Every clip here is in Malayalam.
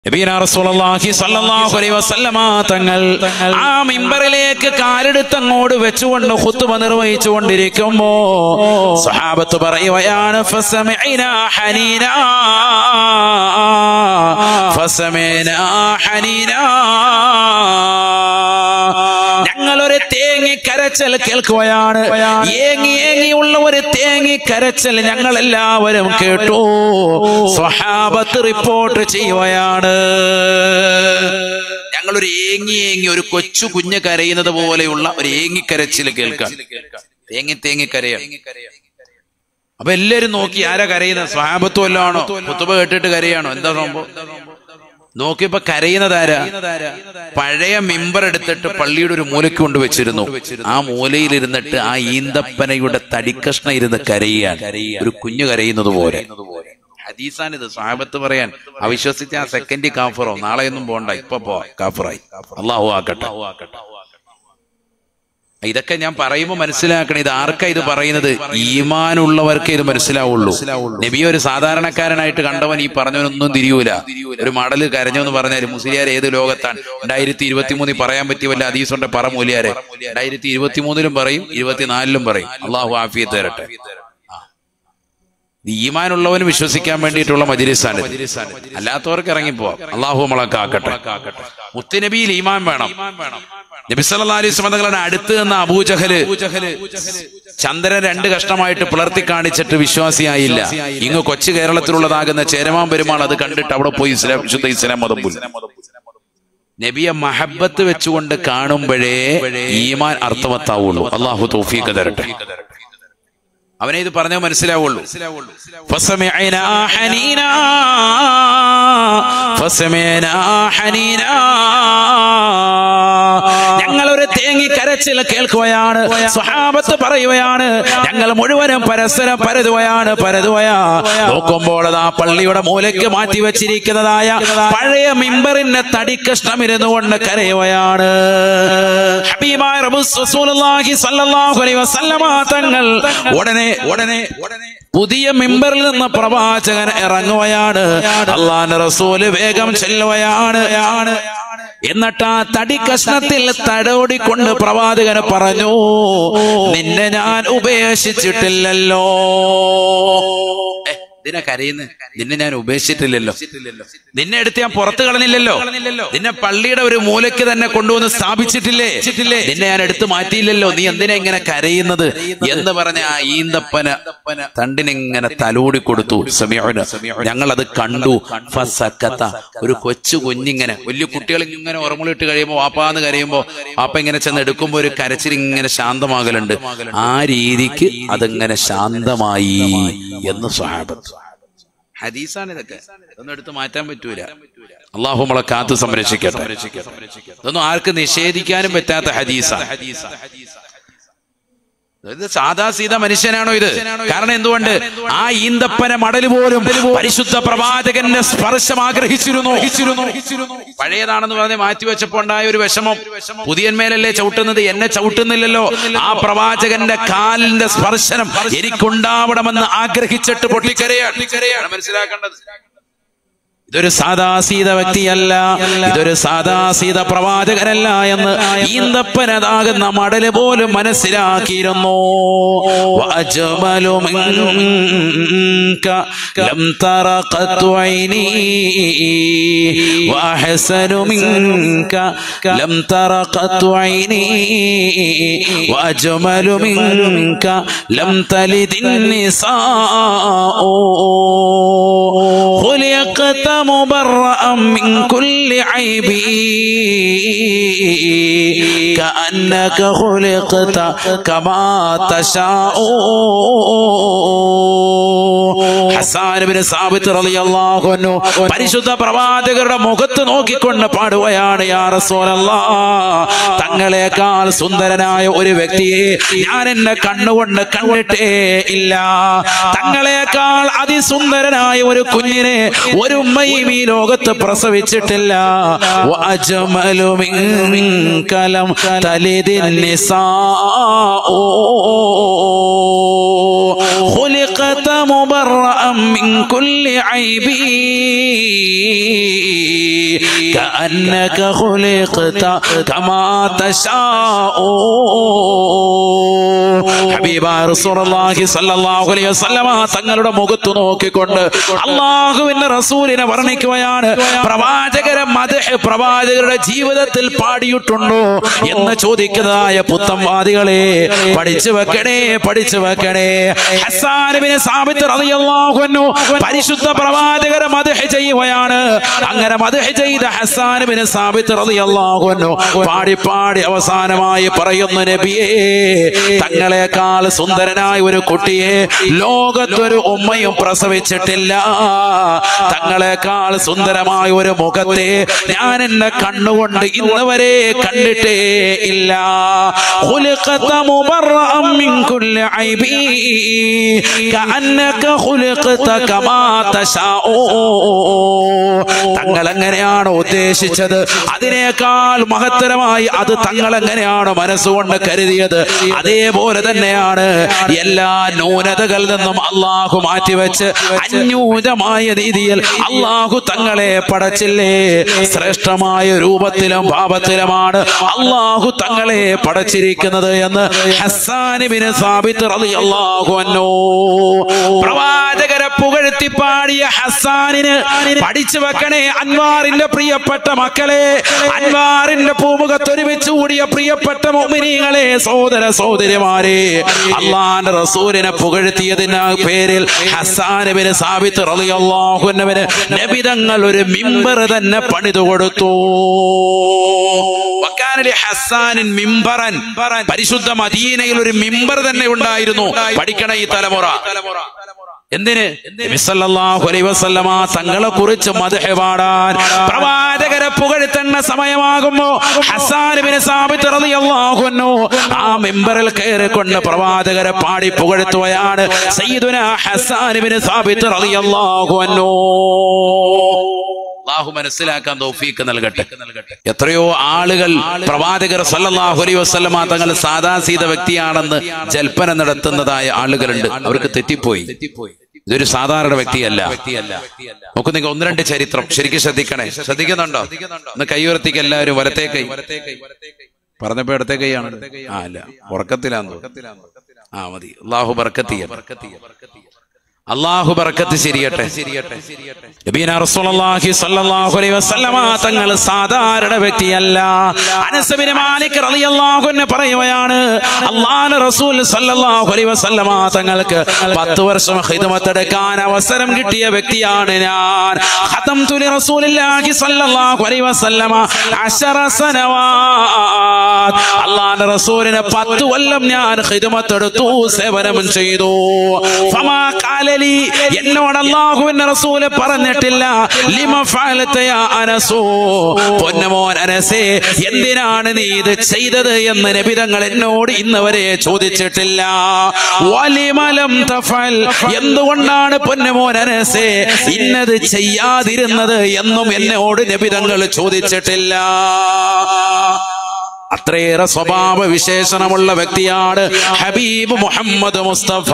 നബിയനാ റസൂലുള്ളാഹി സ്വല്ലല്ലാഹു അലൈഹി വസല്ലമ തങ്ങൾ ആ മിമ്പറിലേക്ക് കാലെടുത്ത് അങ്ങോട്ട് വെച്ചുകൊണ്ട് ഖുത്ബ നിർവഹിച്ചുകൊണ്ടിരിക്കുമ്പോൾ സഹാബത്ത് പറയുകയാണ് ഫസമിഅനാ ഹനീനാ ഞങ്ങളൊരു തേങ്ങി കരച്ചൽ കേൾക്കുകയാണ്. ഏങ്ങിയുള്ള ഒരു തേങ്ങി കരച്ചൽ ഞങ്ങൾ എല്ലാവരും കേട്ടു. സ്വഹാബത്ത് റിപ്പോർട്ട് ചെയ്യുകയാണ്, ഞങ്ങളൊരു ഏങ്ങി ഒരു കൊച്ചു കുഞ്ഞ് കരയുന്നത് പോലെയുള്ള ഒരു ഏങ്ങിക്കരച്ചിൽ കേൾക്കാം. തേങ്ങി കരയാണ്. അപ്പൊ എല്ലാരും നോക്കി, ആരാ കരയുന്നത്? സ്വഹാബത്തും എല്ലാണോ? ഖുത്ബ കേട്ടിട്ട് കരയാണോ? എന്താ സംഭവം? നോക്കിയപ്പോ കരയുന്നതാരാ? പഴയ മിമ്പർ എടുത്തിട്ട് പള്ളിയുടെ ഒരു മൂലയ്ക്ക് കൊണ്ടുവച്ചിരുന്നു. ആ മൂലയിലിരുന്നിട്ട് ആ ഈന്തപ്പനയുടെ തടിക്കഷ്ണം ഇരുന്ന് കരയാണ്, ഒരു കുഞ്ഞു കരയുന്നത് പോലെ. ഹദീസാണിത്. സ്വഹാബത്ത് പറയാൻ അവിശ്വസിച്ച ആ സെക്കൻഡ് കാഫറോ, നാളെയൊന്നും പോണ്ട, ഇപ്പൊ കാഫറായി. അല്ലാഹു ആക്കട്ടെ. ഇതൊക്കെ ഞാൻ പറയുമ്പോൾ മനസ്സിലാക്കണം, ഇത് ആർക്കാ ഇത് പറയുന്നത്? ഈമാനുള്ളവർക്ക് ഇത് മനസ്സിലാവുള്ളൂ. നബി ഒരു സാധാരണക്കാരനായിട്ട് കണ്ടവൻ ഈ പറഞ്ഞവനൊന്നും തിരിയൂല. ഒരു മടല് കരഞ്ഞു എന്ന് പറഞ്ഞാൽ മുസ്ലിയാർ ഏത് ലോകത്താണ്? 2023 പറയാൻ പറ്റിയ വല്ല ഹദീസുണ്ട്? പറ മൂലിയാരെ. 2023 പറയും, 24 പറയും. അള്ളാഹു ആഫിയത്ത് തരട്ടെ. ഈമാനുള്ളവന് വിശ്വസിക്കാൻ വേണ്ടിയിട്ടുള്ള മജ്‌ലിസാണ്. അല്ലാത്തവർക്ക് ഇറങ്ങിപ്പോവാം. അള്ളാഹു നമ്മളെ കാക്കട്ടെ. മുത്തുനബിയിൽ ഈമാൻ വേണം. നബി സല്ലല്ലാഹു അലൈഹി വസല്ലം തങ്ങളുടെ അടുത്ത് നിന്ന് അബൂജഹല് ചന്ദ്രൻ 2 കഷ്ണമായിട്ട് പിളർത്തി കാണിച്ചിട്ട് വിശ്വാസിയായില്ല. ഇങ്ങ് കൊച്ചു കേരളത്തിലുള്ളതാകുന്ന ചേരമാൻ പെരുമാൾ അത് കണ്ടിട്ട് അവിടെ പോയി വിശുദ്ധ ഇസ്ലാം മതം പോയി. നബിയെ മഹബത്ത് വെച്ചുകൊണ്ട് കാണുമ്പോഴേ ഈമാൻ അർത്ഥവത്താവുള്ളൂ. അള്ളാഹു തൗഫീഖ് തരട്ടെ. അവനെ ഇത് പറഞ്ഞാൽ മനസ്സിലാവുള്ളൂ. ഞങ്ങളൊരു തേങ്ങി കരച്ചിൽ കേൾക്കുകയാണ്. സ്വഹാബത്ത് പറയുകയാണ്, ഞങ്ങൾ മുഴുവനും പരസ്പരം പരതുകയാണ്. നോക്കുമ്പോൾ ആ പള്ളിയുടെ മൂലയ്ക്ക് മാറ്റി വെച്ചിരിക്കുന്നതായ പഴയ മിമ്പറിന്റെ തടിക്കഷ്ണം ഇരുന്നു കൊണ്ട് കരയുകയാണ്. ഹബീബായ റസൂലുള്ളാഹി സ്വല്ലല്ലാഹു അലൈഹി വസല്ലമ തങ്ങൾ ഉടനെ പുതിയ മിമ്പറിൽ നിന്ന് പ്രവാചകൻ ഇറങ്ങുകയാണ്. അല്ലാഹുവിന്റെ റസൂല് വേഗം ചെല്ലുകയാണ്. എന്നിട്ട് ആ തടി കഷ്ണത്തിൽ തടോടിക്കൊണ്ട് പ്രവാചകന് പറഞ്ഞു, നിന്നെ ഞാൻ ഉപേക്ഷിച്ചിട്ടില്ലല്ലോ. ഇതിനെ കരയുന്നു, നിന്നെ ഞാൻ ഉപേക്ഷിച്ചിട്ടില്ലല്ലോ, നിന്നെ എടുത്ത് ഞാൻ പുറത്തു കളഞ്ഞില്ലല്ലോ, നിന്നെ പള്ളിയുടെ ഒരു മൂലയ്ക്ക് തന്നെ കൊണ്ടുവന്ന് സ്ഥാപിച്ചിട്ടില്ലേ, നിന്നെ ഞാൻ എടുത്തു മാറ്റിയില്ലല്ലോ, നീ എന്തിനാ ഇങ്ങനെ കരയുന്നത് എന്ന് പറഞ്ഞ ആ ഈന്തപ്പന തണ്ടിനിങ്ങനെ തലോടി കൊടുത്തു. ഞങ്ങൾ അത് കണ്ടു. ഫസക്കത്ത, ഒരു കൊച്ചു കുഞ്ഞിങ്ങനെ, വലിയ കുട്ടികൾ ഇങ്ങനെ ഉറമുളിട്ട് കഴിയുമ്പോ വാപ്പാന്ന് കരയുമ്പോ വാപ്പ ഇങ്ങനെ ചെന്ന് എടുക്കുമ്പോ ഒരു കരച്ചിൽ ഇങ്ങനെ ശാന്തമാകലുണ്ട്. ആ രീതിക്ക് അതിങ്ങനെ ശാന്തമായി എന്ന് സ്വഹാബത്ത്. ഹദീസാണ് ഇതൊക്കെ, ഇതൊന്നും എടുത്ത് മാറ്റാൻ പറ്റൂല. അള്ളാഹു നമ്മളെ കാത്തു സംരക്ഷിക്കട്ടെ. ഇതൊന്നും ആർക്ക് നിഷേധിക്കാനും പറ്റാത്ത ഹദീസാണ്. ഇത് സാധാ സീത മനുഷ്യനാണോ ഇത്? കാരണം എന്തുകൊണ്ട്? ആ ഈന്തപ്പന മടല് പോലും പരിശുദ്ധ പ്രവാചകന്റെ സ്പർശം ആഗ്രഹിച്ചിരുന്നു. പഴയതാണെന്ന് പറഞ്ഞ് മാറ്റിവെച്ചപ്പോ ഉണ്ടായ ഒരു വിഷമം, പുതിയന്മേലല്ലേ ചവിട്ടുന്നത്, എന്നെ ചവിട്ടുന്നില്ലല്ലോ, ആ പ്രവാചകന്റെ കാലിന്റെ സ്പർശനം എനിക്കുണ്ടാവണമെന്ന് ആഗ്രഹിച്ചിട്ട് പൊട്ടിക്കരയാണ്. മനസ്സിലാക്കേണ്ടത്, ഇതൊരു സാദാസീത വ്യക്തിയല്ല, ഇതൊരു സാദാസീത പ്രവാചകനല്ല എന്ന് ഈന്തപ്പനതാകുന്ന മടല് പോലും മനസ്സിലാക്കിയിരുന്നു. വഅജ്മലു മിൻക ലം തറ ഖത്തു ഐനി വഅഹ്സനു മിൻക ലം തറ ഖത്തു ഐനി വഅജ്മലു മിൻക ലം തലിദിൻ നിസാഉ ഖുലിഖത مبرأ من كل عيب كأنك خلقت كما تشاء. ഹസ്സാൻ ഇബ്നു സാബിത്ത് റളിയല്ലാഹു അൻഹു പരിശുദ്ധ പ്രവാചകരുടെ മുഖത്ത് നോക്കിക്കൊണ്ട് പാടുകയാണ്, യാ റസൂലല്ലാഹ്, തങ്ങളെക്കാൾ സുന്ദരനായ ഒരു വ്യക്തിയെ ഞാൻ എന്നെ കണ്ണുകൊണ്ട് കണ്ടിട്ടേ ഇല്ല, തങ്ങളെക്കാൾ അതിസുന്ദരനായ ഒരു കുഞ്ഞിനെ ഒരു ഉമ്മയും ഈ ലോകത്ത് പ്രസവിച്ചിട്ടില്ല. വഅജ്മലു മിൻക ലം തലിദിൻ നിസാഉ ഖുലിഖത മുബറഅൻ മിൻ കുല്ലി ഐബി കഅന്നക ഖുലിഖത കമാ തശാഉ. ഹബീബായ റസൂലുള്ളാഹി സ്വല്ലല്ലാഹു അലൈഹി വസല്ലമ തങ്ങളുടെ മുഖത്ത് നോക്കിക്കൊണ്ട് അല്ലാഹുവിന്റെ റസൂലിനെ വർണ്ണിക്കുകയാണ്. പ്രവാചകരെ മദ്ഹ് പ്രവാചകരുടെ ജീവിതത്തിൽ പാടിയിട്ടുണ്ടോ എന്ന് ചോദിക്കുന്നതായ പുത്തംവാദികളെ പഠിച്ചു വെക്കണേ, പഠിച്ചു വെക്കണേ. ഹസ്സാൻ ഇബ്നു സാബിത്ത് റളിയല്ലാഹു അൻഹു പരിശുദ്ധ പ്രവാചകരെ മദ്ഹ് ചെയ്യുകയാണ്. അങ്ങനെ മദ്ഹ് ചെയ്ത ഹസ്സാൻ ഇബ്നു സാബിത്ത് റളിയല്ലാഹു അൻഹു പാടി പാടി അവസാനമായി പറയുന്നു, നബിയേ, തങ്ങളെക്കാൾ സുന്ദരനായ ഒരു കുട്ടിയെ ലോകത്തൊരു ഉമ്മയും പ്രസവിച്ചിട്ടില്ല. തങ്ങളെക്കാൾ സുന്ദരമായ ഒരു മുഖത്തെ ഞാൻ എന്റെ കണ്ണുകൊണ്ട് ഇന്ന് വരെ കണ്ടിട്ടേ ഇല്ല. ഖുലിഖത മുബറഅൻ മിൻ കുല്ലി ഐബി കഅന്നക ഖുലിഖത കമാ തശാഉ. തങ്ങൾ എങ്ങനെയാണോ ഉദ്ദേശിച്ചത് അതിനേക്കാൾ മഹത്തരമായി അത് തങ്ങൾ എങ്ങനെയാണോ മനസ്സുകൊണ്ട് കരുതിയത് അതേപോലെ തന്നെയാണ്. എല്ലാ ന്യൂനതകളിൽ നിന്നും അള്ളാഹു മാറ്റിവെച്ച് അന്യൂനമായ രീതിയിൽ അള്ളാഹു തങ്ങളെ പടച്ചില്ലേ. ശ്രേഷ്ഠമായ രൂപത്തിലും ഭാവത്തിലുമാണ് അള്ളാഹു തങ്ങളെ പടച്ചിരിക്കുന്നത് എന്ന് ഹസ്സാൻ ഇബ്നു സാബിത്ത് റളിയല്ലാഹു അൻഹു പ്രവാചകരെ പുകഴ്ത്തി പാടിയ ഹസ്സാനിന് പഠിച്ചു വെക്കണേ. അൻവാറിന്റെ പ്രിയപ്പെട്ട മക്കളെ, അൻവാറിന്റെ പൂമുഖത്തൊരുമിച്ച് കൂടിയ പ്രിയപ്പെട്ട മുഅ്മിനീങ്ങളെ, സഹോദര സഹോദരിമാരെ, അല്ലാഹുവിന്റെ റസൂലിനെ പുകഴ്ത്തിയതിന്റെ പേരിൽ ഹസ്സാൻ ഇബ്നു സാബിത്ത് റളിയല്ലാഹു അൻഹുവിന് നബി തങ്ങൾ ഒരു മിമ്പർ തന്നെ പണിതു കൊടുത്തു. വകാനലി ഹസ്സാനിൻ മിമ്പറൻ, പരിശുദ്ധ മദീനയിൽ ഒരു മിമ്പർ തന്നെ ഉണ്ടായിരുന്നു. പഠിക്കണ ഈ തലമുറ. എന്തിന്? നബി സല്ലല്ലാഹു അലൈഹി വസല്ലമ തങ്ങളെ കുറിച്ച് മദ്ഹ് പാടാൻ, പ്രവാചകരെ പുകഴ്ത്തുന്ന സമയമാകുമ്പോ ഹസ്സാൻ ഇബ്നു സാബിത്ത് റളിയല്ലാഹു അൻഹു ആ മിമ്പറിൽ കയറിക്കൊണ്ട് പ്രവാചകരെ പാടി പുകഴ്ത്തുകയാണ്. സയ്യിദുനാ ഹസ്സാൻ ഇബ്നു സാബിത്ത് റളിയല്ലാഹു അൻഹു. അല്ലാഹു മനസ്സിലാക്കാൻ തൗഫീഖ് നൽകട്ടെ. എത്രയോ ആളുകൾ പ്രവാചകർ സല്ലല്ലാഹു അലൈഹി വസല്ലമ തങ്ങൾ സാദാ സീത വ്യക്തിയാണെന്ന് ജൽപ്പന നടത്തുന്നതായ ആളുകളുണ്ട്. അവർക്ക് തെറ്റിപ്പോയി. ഇതൊരു സാധാരണ വ്യക്തിയല്ല. നോക്കൂ, നിങ്ങൾ ഒന്ന് രണ്ട് ചരിത്രം ശരിക്കും ശ്രദ്ധിക്കണേ. ശ്രദ്ധിക്കുന്നുണ്ടോ? ഒന്ന് കൈ ഉയർത്തിക്ക് എല്ലാവരും. വലത്തേ കൈ പറഞ്ഞപ്പോ ഇടത്തേ കൈയാണ്. അല്ല, ഉറക്കത്തിലാന്ന്. മതി. അല്ലാഹു ബർക്കത്ത് ചെയ്യട്ടെ. അല്ലാഹു ബർക്കത്ത് ശരിയട്ടെ. നബിയനാ റസൂലുള്ളാഹി സ്വല്ലല്ലാഹു അലൈഹി വസല്ലമ തങ്ങൾ സാധാരണ വ്യക്തിയല്ല. അനസ് ഇബ്നു മാലിക് റളിയല്ലാഹു അൻഹു പറയുകയാണ്, അല്ലാഹുവിന്റെ റസൂൽ സ്വല്ലല്ലാഹു അലൈഹി വസല്ലമ തങ്ങൾക്ക് 10 വർഷം ഖിദ്മത്ത് എടുക്കാൻ അവസരം കിട്ടിയ വ്യക്തിയാണ് ഞാൻ. ഖതംതു ലി റസൂലില്ലാഹി സ്വല്ലല്ലാഹു അലൈഹി വസല്ലമ 10 സനവാത്. അല്ലാഹുവിന്റെ റസൂലിനെ 10 കൊല്ലം ഞാൻ ഖിദ്മത്ത് എടുത്തു, സേവനം ചെയ്തു. ഫമാ ഖാല ലി, എന്നോട് അല്ലാഹുവിന്റെ റസൂൽ പറഞ്ഞിട്ടില്ല, ലിമ ഫഅലത യാ അനസു, പൊന്നമോൻ അനസേ, എന്തിനാണ് നീ ഇത് ചെയ്തത് എന്ന് നബി തങ്ങൾ എന്നോട് ഇന്ന് വരെ ചോദിച്ചിട്ടില്ല. വലിമ ലം തഫൽ, എന്തുകൊണ്ടാണ് പൊന്നമോൻ അനസേ ഇന്നത് ചെയ്യാതിരുന്നത് എന്നും എന്നോട് നബി തങ്ങൾ ചോദിച്ചിട്ടില്ല. അത്രയേറെ സ്വഭാവ വിശേഷണമുള്ള വ്യക്തിയാണ് ഹബീബ് മുഹമ്മദ് മുസ്തഫ.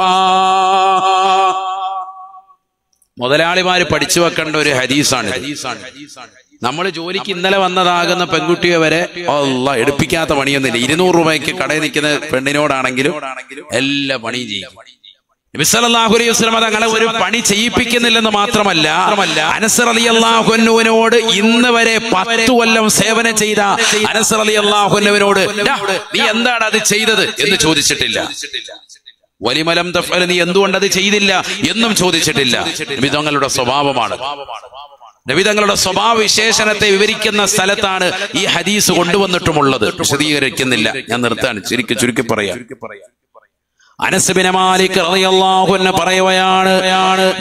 മുതലാളിമാര് പഠിച്ചു വെക്കേണ്ട ഒരു ഹദീസാണ്. നമ്മൾ ജോലിക്ക് ഇന്നലെ വന്നതാകുന്ന പെൺകുട്ടിയെ വരെ എടുപ്പിക്കാത്ത പണിയൊന്നുമില്ല. 200 രൂപയ്ക്ക് കടയിൽ നിൽക്കുന്ന പെണ്ണിനോടാണെങ്കിലും എല്ലാ പണിയും ചെയ്യും. നബി സല്ലല്ലാഹു അലൈഹി വസല്ലം തങ്ങളെ ഒരു പണി ചെയ്യിപ്പിക്കുന്നില്ലെന്ന് മാത്രമല്ല, അനസ് റളിയല്ലാഹു അൻഹുവിനോട് ഇന്ന് വരെ 10 കൊല്ലം സേവനം ചെയ്ത അനസ് റളിയല്ലാഹു അൻഹുവിനോട് നീ എന്താണ് അത് ചെയ്തത് എന്ന് ചോദിച്ചിട്ടില്ല. വലിമലം തഫ്അൽ, നീ എന്തുകൊണ്ട് അത് ചെയ്തില്ല എന്നും ചോദിച്ചിട്ടില്ല. നബി തങ്ങളുടെ സ്വഭാവമാണ്. നബി തങ്ങളുടെ സ്വഭാവ വിശേഷണത്തെ വിവരിക്കുന്ന സ്ഥലത്താണ് ഈ ഹദീസ് കൊണ്ടുവന്നിട്ടുമുള്ളത്. വിശദീകരിക്കുന്നില്ല, ഞാൻ നിർത്താണ്. ചുരുക്കി പറയാം. അനസ് ഇബ്നു മാലിക് റളിയല്ലാഹു അൻഹു പറയുകയാണ്,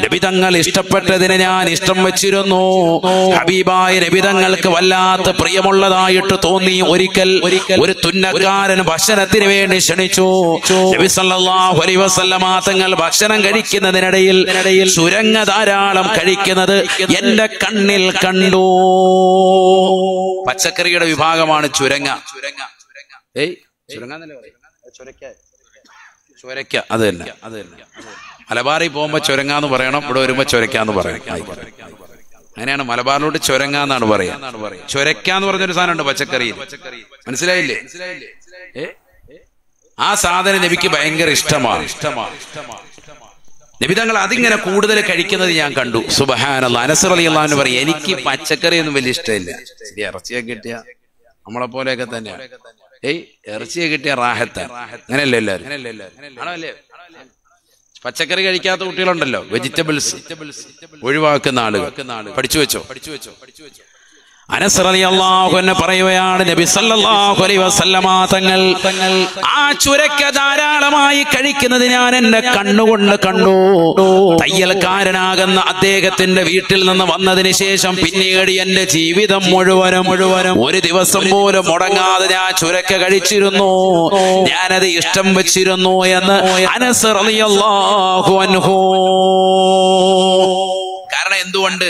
നബി തങ്ങൾ ഇഷ്ടപ്പെട്ടതിനെ ഞാൻ ഇഷ്ടം വെച്ചിരുന്നു. ഹബീബായ നബി തങ്ങൾക്ക് വല്ലാത്ത പ്രിയമുള്ളതായിട്ട് തോന്നി. ഒരിക്കൽ ഒരു തുന്നക്കാരൻ ഭക്ഷണത്തിന് വേണ്ടി ക്ഷണിച്ചു. നബി സല്ലല്ലാഹു അലൈഹി വസല്ലമ തങ്ങൾ ഭക്ഷണം കഴിക്കുന്നതിനിടയിൽ ചുരങ്ങ ധാരാളം കഴിക്കുന്നത് എന്റെ കണ്ണിൽ കണ്ടു. പച്ചക്കറിയുടെ വിഭാഗമാണ് ചുരങ്ങ. ചൊരക്ക, അത് തന്നെ. മലബാറിൽ പോകുമ്പോ ചൊരങ്ങാന്ന് പറയണം, ഇവിടെ വരുമ്പോ ചൊരക്കാന്ന് പറയണം. അങ്ങനെയാണ് മലബാറിലോട്ട് ചൊരങ്ങാന്നാണ് പറയാ. ചൊരക്കാന്ന് പറഞ്ഞൊരു സാധനം ഉണ്ട് പച്ചക്കറിയിൽ, മനസ്സിലായില്ലേ? ആ സാധനം നബിക്ക് ഭയങ്കര ഇഷ്ടമാണ്. നബി തങ്ങൾ അതിങ്ങനെ കൂടുതൽ കഴിക്കുന്നത് ഞാൻ കണ്ടു. സുബ്ഹാനല്ലാഹ്. അനസ് റളിയല്ലാഹു അൻഹു പറയും, എനിക്ക് പച്ചക്കറി ഒന്നും വലിയ ഇഷ്ടമില്ല. ശരി, ഇറച്ചിയൊക്കെ കിട്ടിയ നമ്മളെ പോലെയൊക്കെ തന്നെയാണ്. ഇറച്ചിയെ കിട്ടിയ റാഹത്ത, അങ്ങനെയല്ലേ എല്ലാവരും? ആണല്ലേ? പച്ചക്കറി കഴിക്കാത്ത കുട്ടികളുണ്ടല്ലോ, വെജിറ്റബിൾസ് ഒഴിവാക്കുന്ന ആളുകൾ. പഠിച്ചു വെച്ചോ. അനസ് റളിയല്ലാഹു അൻഹു പറയുകയാണ്, നബി സല്ലല്ലാഹു അലൈഹി വസല്ലമ തങ്ങൾ ആ ചുരക്ക ധാരാളമായി കഴിക്കുന്നത് ഞാൻ എന്റെ കണ്ണുകൊണ്ട് കണ്ടു. തയ്യൽക്കാരനാകുന്ന അദ്ദേഹത്തിന്റെ വീട്ടിൽ നിന്ന് വന്നതിന് ശേഷം പിന്നീട് എന്റെ ജീവിതം മുഴുവനും ഒരു ദിവസം പോലും മുടങ്ങാതെ ഞാൻ ചുരക്ക കഴിച്ചിരുന്നു. ഞാനത് ഇഷ്ടം വെച്ചിരുന്നു എന്ന് അനസ് റളിയല്ലാഹു അൻഹു. കാരണം എന്തുകൊണ്ട്?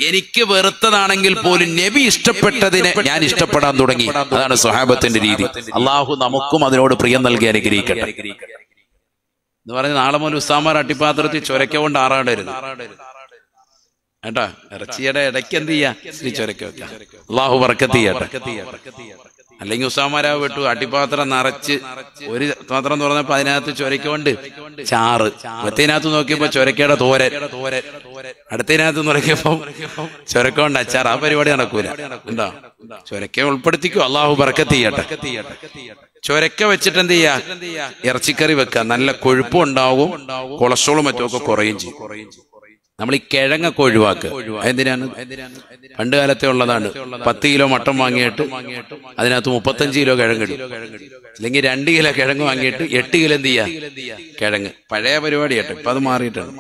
എനിക്ക് വെറുത്തതാണെങ്കിൽ പോലും നബി ഇഷ്ടപ്പെട്ടതിനെ ഞാൻ ഇഷ്ടപ്പെടാൻ തുടങ്ങി. അതാണ് സ്വഹാബത്തിന്റെ രീതി. അള്ളാഹു നമുക്കും അതിനോട് പ്രിയം നൽകി അനുഗ്രഹിക്കട്ടെ എന്ന് പറഞ്ഞ് നാളെ മുതൽ ഉസ്താമാർ അട്ടിപ്പാത്രത്തിൽ ചൊരക്ക കൊണ്ട് ആറാടരുത് കേട്ടാ. ഇറച്ചിയുടെ ഇടയ്ക്ക് എന്ത് ചെയ്യാ? ചൊരക്ക വെക്കാം. അള്ളാഹു ബർക്കത്ത് ചെയ്യട്ടെ. അല്ലെങ്കിൽ ഉസ്താമാരാ വിട്ടു അട്ടിപ്പാത്രം നിറച്ച് ഒരു പാത്രം തുറന്നപ്പോ അതിനകത്ത് ചൊരക്കൊണ്ട് ചാറ്, മറ്റേനകത്ത് നോക്കിയപ്പോ ചൊരക്കയുടെ തോരൻ, അടുത്തതിനകത്ത് നോക്കിയപ്പോ ചൊരക്കൊണ്ട് അച്ചാർ. ആ പരിപാടി നടക്കൂല. ഉണ്ടോ? ചൊരക്ക ഉൾപ്പെടുത്തിക്കോ. അള്ളാഹു ബർക്കത്ത് ചെയ്യട്ടെ. ചൊരക്ക വെച്ചിട്ട് എന്ത് ചെയ്യാ? ഇറച്ചിക്കറി വെക്കുക. നല്ല കൊഴുപ്പും ഉണ്ടാവും, കൊളസ്ട്രോളും മറ്റുമൊക്കെ കുറയും ചെയ്യും. നമ്മൾ ഈ കിഴങ്ങൊക്കെ ഒഴിവാക്കുക. എന്തിനാണ്? പണ്ട് കാലത്തെ ഉള്ളതാണ്. 10 കിലോ മട്ടൻ വാങ്ങിയിട്ട് അതിനകത്ത് 35 കിലോ കിഴങ്ങിടും. അല്ലെങ്കിൽ 2 കിലോ കിഴങ്ങ് വാങ്ങിയിട്ട് 8 കിലോ എന്ത് ചെയ്യാ? കിഴങ്ങ്. പഴയ പരിപാടി കേട്ടോ. ഇപ്പൊ അത് മാറിയിട്ടാണ്.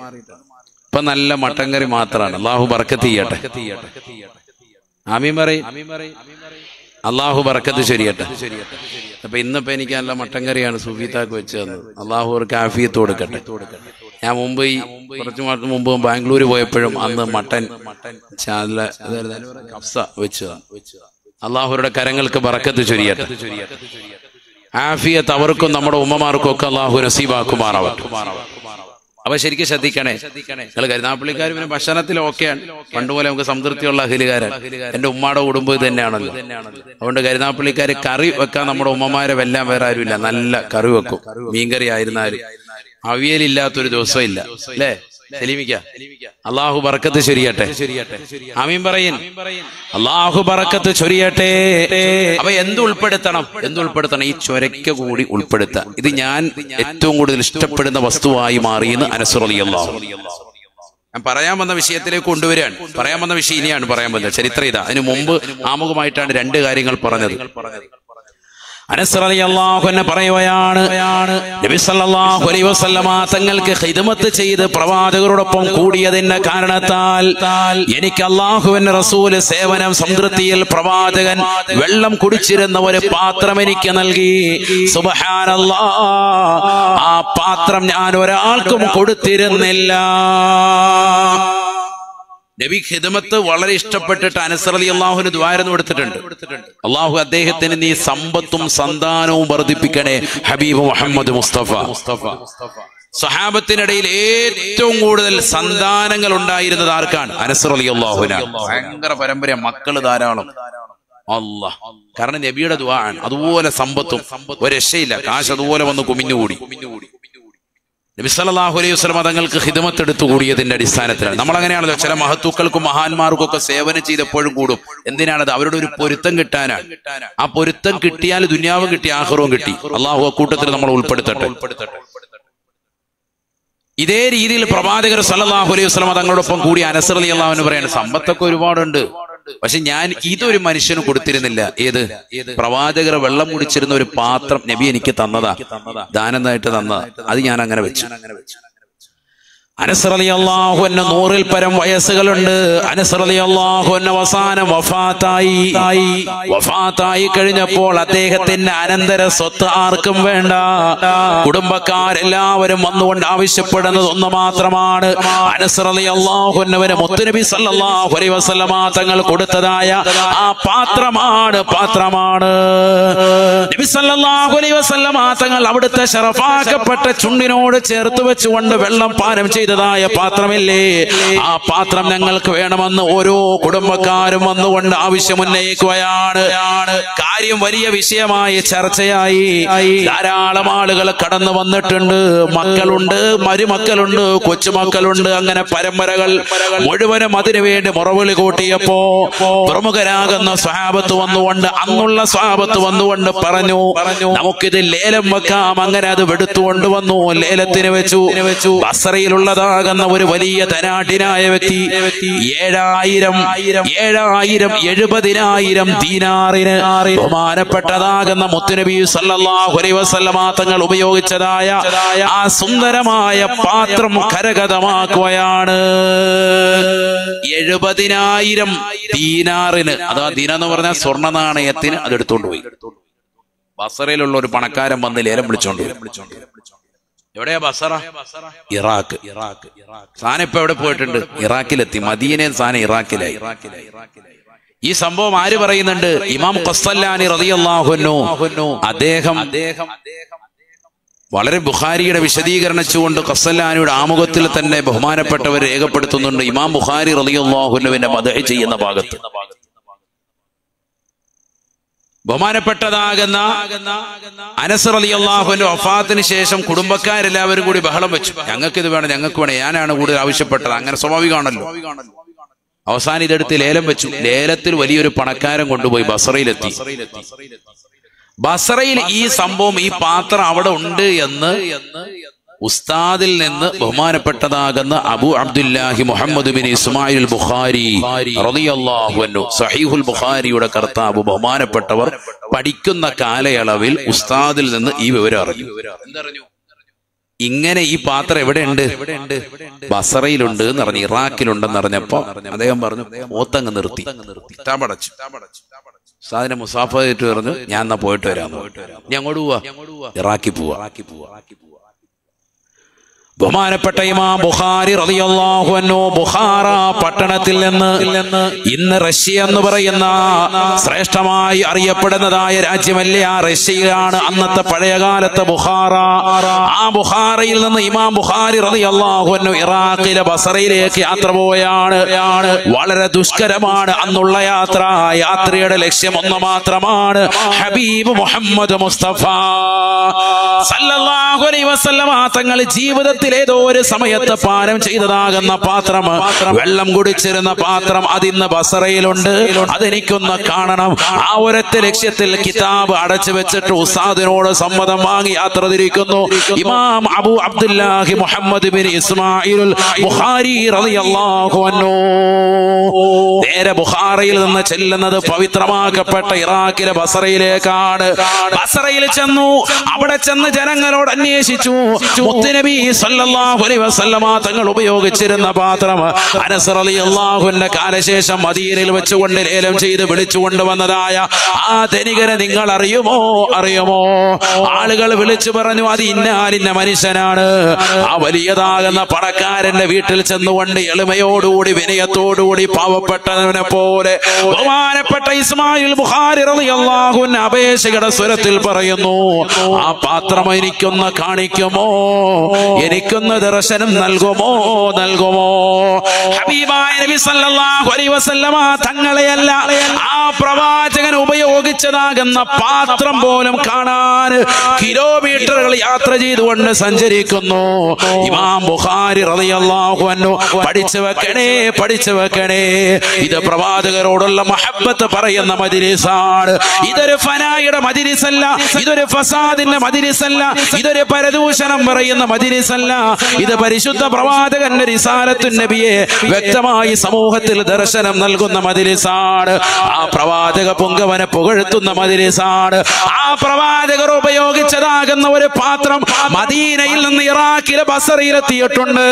ഇപ്പൊ നല്ല മട്ടൻ കറി മാത്രമാണ്. അള്ളാഹു ബർക്കത്ത് ചെയ്യട്ടെ. ആമീൻ പറയും. അള്ളാഹു ബർക്കത്ത് ശരിയട്ടെ. അപ്പൊ ഇന്നിപ്പോ എനിക്ക് നല്ല മട്ടൻ കറിയാണ് സുഫീത്താക്ക് വെച്ച് തന്നത്. അള്ളാഹു അവർക്ക് ആഫിയത്ത് കൊടുക്കട്ടെ. ഞാൻ മുമ്പ് കുറച്ചു മാസം മുമ്പ് ബാംഗ്ലൂർ പോയപ്പോഴും അന്ന് മട്ടൻ കഫ്സ വെച്ചതാണ്. അള്ളാഹുരുടെ കരങ്ങൾക്ക് ബർക്കത്ത് ചൊരിയട്ടെ. ആഫിയത്ത് അവർക്കും നമ്മുടെ ഉമ്മമാർക്കും ഒക്കെ അള്ളാഹു നസീബാക്കുമാറാവട്ടെ. അപ്പൊ ശരിക്കും ശ്രദ്ധിക്കണേ. നിങ്ങൾ കരുനാപ്പള്ളിക്കാർ പിന്നെ ഭക്ഷണത്തിലൊക്കെയാണ്. പണ്ടുപോലെ നമുക്ക് സംതൃപ്തിയുള്ള അഹിലുകാരൻ. എന്റെ ഉമ്മയുടെ കുടുംബം ഇത് തന്നെയാണല്ലോ. അതുകൊണ്ട് കരുനാപ്പള്ളിക്കാർ കറി വെക്കാൻ നമ്മുടെ ഉമ്മമാരെ വെല്ലാൻ വേറെ ആരുമില്ല. നല്ല കറി വെക്കും. മീൻകറി ആയിരുന്നാലും അവിയലില്ലാത്തൊരു ദിവസം ഇല്ല. അല്ലേ സലീമിക്ക? അള്ളാഹു ബർക്കത്ത് ചൊരിയട്ടെ. ആമീൻ പറയിൻ. അള്ളാഹു ബർക്കത്ത് ചൊരിയട്ടെ. അപ്പൊ എന്തുൾപ്പെടുത്തണം? ഈ ചൊരക്ക കൂടി ഉൾപ്പെടുത്തുക. ഇത് ഞാൻ ഏറ്റവും കൂടുതൽ ഇഷ്ടപ്പെടുന്ന വസ്തുവായി മാറിയെന്ന് അനസ് റളിയല്ലാഹു അൻഹു. ഞാൻ പറയാൻ വന്ന വിഷയത്തിലേക്ക് കൊണ്ടുവരാൻ. പറയാൻ വന്ന വിഷയം ഇനിയാണ് പറയാൻ വന്നത്. ചരിത്രം ഇതാ. അതിനു മുമ്പ് ആമുഖമായിട്ടാണ് 2 കാര്യങ്ങൾ പറഞ്ഞത്. അനസ് റളിയല്ലാഹു അൻഹു പറയുകയാണ്, നബി സല്ലല്ലാഹു അലൈഹി വസല്ലമ തങ്ങൾക്ക് ഖിദ്മത്ത് ചെയ്ത് പ്രവാചകരോടൊപ്പം കൂടിയതിന്റെ കാരണത്താൽ എനിക്ക് അല്ലാഹുവിന്റെ റസൂല് സേവനം സംതൃപ്തിയിൽ പ്രവാചകൻ വെള്ളം കുടിച്ചിരുന്ന ഒരു പാത്രം എനിക്ക് നൽകി. സുബ്ഹാനല്ലാഹ്. ആ പാത്രം ഞാൻ ഒരാൾക്കും കൊടുത്തിരുന്നില്ല. നബി ഖിദ്മത്ത് വളരെ ഇഷ്ടപ്പെട്ടിട്ട് അനസ് റളിയല്ലാഹു അൻഹു ദുആ കൊടുത്തിട്ടുണ്ട്. അല്ലാഹു അദ്ദേഹത്തിന് നീ സമ്പത്തും സന്താനവും വർദ്ധിപ്പിക്കണേ. ഹബീബ് മുഹമ്മദ് മുസ്തഫ. സഹാബത്തിനിടയിൽ ഏറ്റവും കൂടുതൽ സന്താനങ്ങൾ ഉണ്ടായിരുന്നത് ആർക്കാണ്? അനസ് റളിയല്ലാഹു അൻഹു. ഭയങ്കര പരമ്പര, മക്കള് ധാരാളം. അല്ലാഹ്. കാരണം നബിയുടെ ദുആ ആണ്. അതുപോലെ സമ്പത്തും ഒരു രക്ഷയില്ല. കാശ് അതുപോലെ വന്ന് കുമിഞ്ഞുകൂടി. നബി സല്ലല്ലാഹു അലൈഹി വസല്ലം തങ്ങൾക്ക് ഖിദ്മത്ത് എടുത്തു കൂടിയതിന്റെ അടിസ്ഥാനത്തിലാണ്. നമ്മൾ അങ്ങനെയാണല്ലോ. ചില മഹത്തുക്കൾക്കും മഹാന്മാർക്കും ഒക്കെ സേവനം ചെയ്തപ്പോഴും കൂടും. എന്തിനാണത്? അവരുടെ ഒരു പൊരുത്തം കിട്ടാനാണ്. ആ പൊരുത്തം കിട്ടിയാൽ ദുനിയാവും കിട്ടി, ആഖിറവും കിട്ടി. അള്ളാഹു അക്കൂട്ടത്തിൽ നമ്മൾ ഉൾപ്പെടുത്തട്ടെ. ഇതേ രീതിയിൽ പ്രവാചകർ സല്ലല്ലാഹു അലൈഹി വസല്ലം തങ്ങളോടൊപ്പം കൂടി അനസ് റളിയല്ലാഹു അൻഹു പറയാണ്, സമ്പത്തൊക്കെ ഒരുപാടുണ്ട്, പക്ഷെ ഞാൻ ഇതൊരു മനുഷ്യന് കൊടുത്തിരുന്നില്ല. ഏത്? പ്രവാചകർ വെള്ളം കുടിച്ചിരുന്ന ഒരു പാത്രം നബി എനിക്ക് തന്നതാ, ദാനമായിട്ട് തന്നതാ. അത് ഞാൻ അങ്ങനെ വെച്ചു. അനസ് റളിയല്ലാഹു അൻഹു 100-ൽ പരം വയസ്സുകളുണ്ട്. അനസ് റളിയല്ലാഹു അൻഹു അവസാനം വഫാത്തായി കഴിഞ്ഞപ്പോൾ അദ്ദേഹത്തിന്റെ അനന്തര സ്വത്ത് ആർക്കും വേണ്ട. കുടുംബക്കാരെല്ലാവരും വന്നുകൊണ്ട് ആവശ്യപ്പെടുന്നത് ഒന്ന് മാത്രമാണ്. അനസ് റളിയല്ലാഹു അൻഹുവിന് മുത്തുനബി സല്ലല്ലാഹു അലൈഹി വസല്ലമ തങ്ങൾ കൊടുത്തതായ ആ പാത്രമാണ്. നബി സല്ലല്ലാഹു അലൈഹി വസല്ലമ തങ്ങൾ അവിടുത്തെ ശറഫാക്കപ്പെട്ട ചുണ്ടിനോട് ചേർത്ത് വെച്ചുകൊണ്ട് വെള്ളം പാനം ചെയ്തതായ പാത്രമില്ലേ, ആ പാത്രം ഞങ്ങൾക്ക് വേണമെന്ന് ഓരോ കുടുംബക്കാരും വന്നുകൊണ്ട് ആവശ്യമുന്നയിക്കുകയാണ്. കാര്യം വലിയ വിഷയമായി ചർച്ചയായി. ധാരാളം ആളുകൾ കടന്നു വന്നിട്ടുണ്ട്. മക്കളുണ്ട്, മരുമക്കളുണ്ട്, കൊച്ചുമക്കളുണ്ട്. അങ്ങനെ പരമ്പരകൾ മുഴുവനും അതിനുവേണ്ടി മുറവിളി കൂട്ടിയപ്പോ പ്രമുഖരാകുന്ന സ്വഹാബത്ത് വന്നുകൊണ്ട്, അന്നുള്ള സ്വഹാബത്ത് വന്നുകൊണ്ട് പറഞ്ഞു, നമുക്കിത് ലേലം വെക്കാം. അങ്ങനെ അത് എടുത്തുകൊണ്ട് വന്നു, ലേലത്തിന് വെച്ചു. ബസ്രയിലുള്ളതാകുന്ന ഒരു വലിയ ധനാഢ്യനായ വ്യക്തി 70,000 ദീനാറിന് ബഹുമാനപ്പെട്ടതാകുന്ന മുത്തുനബി സല്ലല്ലാഹു അലൈഹി വസല്ലമ തങ്ങൾ ഉപയോഗിച്ചതായ ആ സുന്ദരമായ പാത്രം കരഗതമാക്കുകയാണ്. 70,000 ദീനാറിന്, അതാ ദീന എന്ന് പറഞ്ഞാൽ സ്വർണ്ണ നാണയത്തിന് അത് എടുത്തുകൊണ്ട് പോയി. ബസറയിലുള്ള ഒരു പണക്കാരൻ വന്ന് ലേലം വിളിച്ചോണ്ട്. എവിടെയാ ബസറ? ഇറാഖ്. സാധനം ഇപ്പൊ എവിടെ പോയിട്ടുണ്ട്? ഇറാഖിലെത്തി. മദീനയിൽ സാധനം ഇറാഖിലായി. ഈ സംഭവം ആര് പറയുന്നുണ്ട്? ഇമാം ഖസ്സലാനി റളിയല്ലാഹു അൻഹു. അദ്ദേഹം വളരെ ബുഖാരിയുടെ വിശദീകരിച്ചുകൊണ്ട് ഖസ്സലാനിയുടെ ആമുഖത്തിൽ തന്നെ ബഹുമാനപ്പെട്ടവർ രേഖപ്പെടുത്തുന്നുണ്ട്. ഇമാം ബുഖാരി റളിയല്ലാഹു അൻഹുവിന്റെ മദ്ഹ് ചെയ്യുന്ന ഭാഗത്ത് ബഹുമാനപ്പെട്ടതാകുന്ന അനസ് റളിയല്ലാഹു അൻഹു വഫാത്തിന് ശേഷം കുടുംബക്കാരെല്ലാവരും കൂടി ബഹളം വെച്ചു. ഞങ്ങൾക്ക് ഇത് വേണം, ഞങ്ങൾക്ക് വേണം, ഞാനാണ് കൂടുതൽ ആവശ്യപ്പെട്ടത്. അങ്ങനെ സ്വാഭാവികമാണല്ലോ. അവസാനം ഇതെടുത്ത് ലേലം വെച്ചു. ലേലത്തിൽ വലിയൊരു പണക്കാരൻ കൊണ്ടുപോയി ബസറയിലെത്തി. ബസറയിൽ ഈ സംഭവം, ഈ പാത്രം അവിടെ ഉണ്ട് എന്ന് ഉസ്താദിൽ നിന്ന് ബഹുമാനപ്പെട്ടതാകുന്ന അബു അബ്ദുല്ലാഹി മുഹമ്മദ് ബിൻ ഇസ്മായിൽ ബുഖാരി റളിയല്ലാഹു അൻഹു, സഹീഹുൽ ബുഖാരിയുടെ കർത്താവ്, ബഹുമാനപ്പെട്ടവർ പഠിക്കുന്ന കാലയളവിൽ ഉസ്താദിൽ നിന്ന് ഈ വിവരം അറിഞ്ഞു. ഇങ്ങനെ ഈ പാത്രം എവിടെയുണ്ട്? ബസറയിലുണ്ട് എന്ന് പറഞ്ഞു, ഇറാഖിലുണ്ടെന്ന് അറിഞ്ഞപ്പോ അദ്ദേഹം പറഞ്ഞു, ഓത്തങ്ങ് നിർത്തി, കിതാബടച്ചു. ഉസ്താദിനെ മുസാഫിട്ട് പറഞ്ഞു, ഞാൻ എന്നാ പോയിട്ട് വരാം. ഞാൻ അങ്ങോട്ട് പോവാ, ഇറാഖിൽ പോവാ. ബഹുമാനപ്പെട്ട ഇമാം ബുഖാരി റളിയല്ലാഹു അൻഹു ബുഖാറ പട്ടണത്തിൽ നിന്ന് ഇന്ന് റഷ്യ എന്ന് പറയുന്ന ശ്രേഷ്ഠമായി അറിയപ്പെടുന്നതായ രാജ്യമല്ലേ, ആ റഷ്യയിലാണ് അന്നത്തെ പഴയകാലത്തെ ബുഖാറ. ആ ബുഖാറയിൽ നിന്ന് ഇമാം ബുഖാരി റളിയല്ലാഹു അൻഹു ഇറാഖിലെ ബസറയിലേക്ക് യാത്ര പോവുകയാണ്. വളരെ ദുഷ്കരമാണ് അന്നുള്ള യാത്ര. യാത്രയുടെ ലക്ഷ്യം ഒന്ന് മാത്രമാണ്, ഹബീബ് മുഹമ്മദ് മുസ്തഫ സല്ലല്ലാഹു അലൈഹി വസല്ലമ തങ്ങൾ ജീവിതത്തിൽ ഏതോ ഒരു സമയത്ത് പാനം ചെയ്തതാകുന്ന പാത്രം, വെള്ളം കുടിച്ചിരുന്ന പാത്രം, അതിന്ന് ബസറയിലുണ്ട്. അതെനിക്കൊന്ന് കാണണം. ആ ഒരൊറ്റ ലക്ഷ്യത്തിൽ കിതാബ് അടച്ചു വെച്ചിട്ട് ഉസ്താദിനോട് സമ്മതം വാങ്ങി യാത്ര തിരിക്കുന്നു. ഇമാം അബു അബ്ദുല്ലാഹി മുഹമ്മദ് ബിൻ ഇസ്മായിൽ ബുഖാരി റളിയല്ലാഹു അൻഹു നേരെ ബുഖാറയിൽ നിന്ന് ചെല്ലുന്നത് പവിത്രമാക്കപ്പെട്ട ഇറാഖിലെ ബസറയിലേക്കാണ്. ബസറയിൽ ചെന്നു. അവിടെ ചെന്ന് ജനങ്ങളോട് അന്വേഷിച്ചു. മുത്തുനബി സല്ലല്ലാഹു അലൈഹി വസല്ലമ തങ്ങൾ ഉപയോഗിച്ചിരുന്ന പാത്രം അനസ് റളിയല്ലാഹു അൻഹുവിന്റെ കാലശേഷം മദീനയിൽ വെച്ചുകൊണ്ട് ലേലം ചെയ്ത് വിളിച്ചുകൊണ്ട് വന്നതായ ആ ധനികനെ നിങ്ങൾ അറിയുമോ? ആളുകൾ വിളിച്ചു പറഞ്ഞു, അത് ഇന്നാലിന്ന മനുഷ്യനാണ്. ആ വലിയതാകുന്ന പണക്കാരന്റെ വീട്ടിൽ ചെന്നുകൊണ്ട് എളിമയോടുകൂടി വിനയത്തോടുകൂടി പാവപ്പെട്ടവനെ പോലെ ബഹുമാനപ്പെട്ട ഇസ്മായിൽ ബുഖാരി റളിയല്ലാഹു അൻഹു അപേക്ഷയുടെ സ്വരത്തിൽ പറയുന്നു, ആ പാത്രം എനിക്കൊന്ന് കാണിക്കുമോ? എനിക്കൊന്ന് ദർശനം നൽകുമോ? ഹബീബായ നബി സല്ലല്ലാഹു അലൈഹി വസല്ലമ തങ്ങളെയല്ല, ആ പ്രവാചകൻ ഉപയോഗിച്ചതാകുന്ന പാത്രം പോലും കാണാൻ കിലോമീറ്ററുകൾ യാത്ര ചെയ്തുകൊണ്ട് സഞ്ചരിക്കുന്നു. ഇമാം ബുഖാരി റളിയല്ലാഹു അൻഹു പഠിച്ചു വെക്കണേ. ഇത് പ്രവാചകരോടുള്ള മഹബ്ബത്ത് പറയുന്ന മജ്‌ലിസാണ്. ഇതൊരു ഫനായുടെ മജ്‌ലിസല്ല, ഇതൊരു ഫസാദിന്റെ മജ്‌ലിസല്ല, ഇതൊരു പരദൂഷണം പറയുന്ന മജ്‌ലിസല്ല. ഇത് പരിശുദ്ധ പ്രവാചകന്റെ റിസാലത്തുൻ നബിയെ വ്യക്തമായി സമൂഹത്തിൽ ദർശനം നൽകുന്ന മജ്‌ലിസാണ്. ആ പ്രവാചക പുങ്കവനെ പുകഴ്ത്തുന്ന മജ്‌ലിസാണ്. ആ പ്രവാചകർ ഉപയോഗിച്ചതാകുന്ന ഒരു പാത്രം മദീനയിൽ നിന്ന് ഇറാഖിലെ ബസറയിലെത്തിയിട്ടുണ്ട്.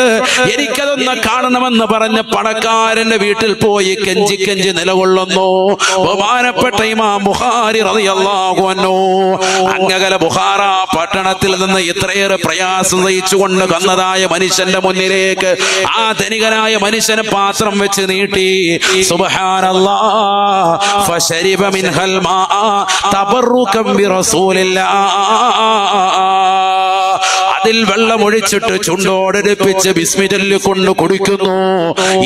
എനിക്കതൊന്ന് കാണണമെന്ന് പറഞ്ഞ് പണക്കാരന്റെ വീട്ടിൽ പോയി കെഞ്ചി കെഞ്ചി നിലകൊള്ളുന്നു ബഹുമാനപ്പെട്ട ഇമാം ബുഖാരി റളിയല്ലാഹു അൻഹു. അങ്ങകല ബുഖാറ പട്ടണത്തിൽ നിന്ന് ഇത്രയേറെ പ്രയാസം സഹിച്ചുകൊണ്ട് വന്നതായ മനുഷ്യന്റെ മുന്നിലേക്ക് ആ ധനികനായ മനുഷ്യന് പാത്രം വെച്ച് നീട്ടി. സുബ്ഹാനല്ലാഹ് ഫശരിബ മിൻഹൽ മാഅ തബറുകം ബിറസൂലില്ലാഹ്. അതിൽ വെള്ളം ഒഴിച്ചിട്ട് ചുണ്ടോടടുപ്പിച്ച് ബിസ്മി ചൊല്ലിക്കൊണ്ട് കുടിക്കുന്നു.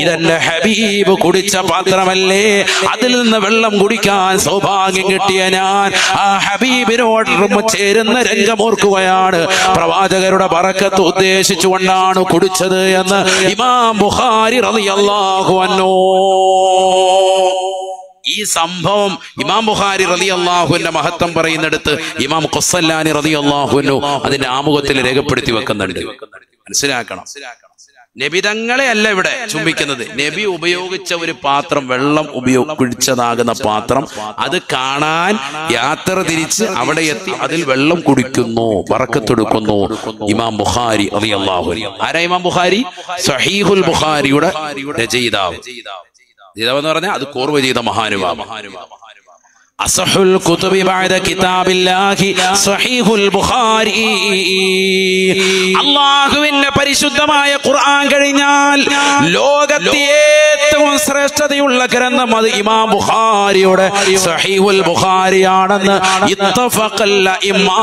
ഇതെന്റെ ഹബീബ് കുടിച്ച പാത്രമല്ലേ? അതിൽ നിന്ന് വെള്ളം കുടിക്കാൻ സൗഭാഗ്യം കിട്ടിയ ഞാൻ ആ ഹബീബിനോട് ചേരുന്ന രംഗമോർക്കുകയാണ്. പ്രവാചകരുടെ ബറക്കത്ത് ഉദ്ദേശിച്ചുകൊണ്ടാണ് കുടിച്ചത് എന്ന് ഇമാം ബുഖാരി റളിയല്ലാഹു അൻഹു. ഈ സംഭവം ഇമാം ബുഖാരി റളിയല്ലാഹുവിന്റെ മഹത്വം പറയുന്നിടത്ത് ഇമാം ഖുസ്സല്ലാനി റളിയല്ലാഹുവിനു അതിന്റെ ആമുഖത്തിൽ രേഖപ്പെടുത്തി വെക്കുന്നുണ്ട്. മനസ്സിലാക്കണം, നബി തങ്ങളെ അല്ല ഇവിടെ ചുംബിക്കുന്നത്. നബി ഉപയോഗിച്ച ഒരു പാത്രം, വെള്ളം കുടിച്ചതാകുന്ന പാത്രം, അത് കാണാൻ യാത്ര തിരിച്ച് അവിടെ എത്തി അതിൽ വെള്ളം കുടിക്കുന്നു, ബറക്കത്തെടുക്കുന്നു ഇമാം ബുഖാരി റളിയല്ലാഹു അൻഹു. ആരാ ഇമാം ബുഖാരി? സഹീഹുൽ ബുഖാരിയുടെ രചയിതാവ്. എന്ന് പറഞ്ഞാൽ അത് കോർവ ചെയ്ത മഹാനുഭാവം. അസഹുൽ കുതുബി ബഅദ കിതാബില്ലാഹി സഹീഹുൽ ബുഖാരി. അല്ലാഹുവിന്റെ പരിശുദ്ധമായ ഖുർആൻ കഴിഞ്ഞാൽ ലോകത്തെ ഏറ്റവും ശ്രേഷ്ഠതയുള്ള ഗ്രന്ഥം അത് ഇമാം ബുഖാരിയുടെ സഹീഹുൽ ബുഖാരിയാണെന്ന് ഇത്തഫഖൽ ഇമാ,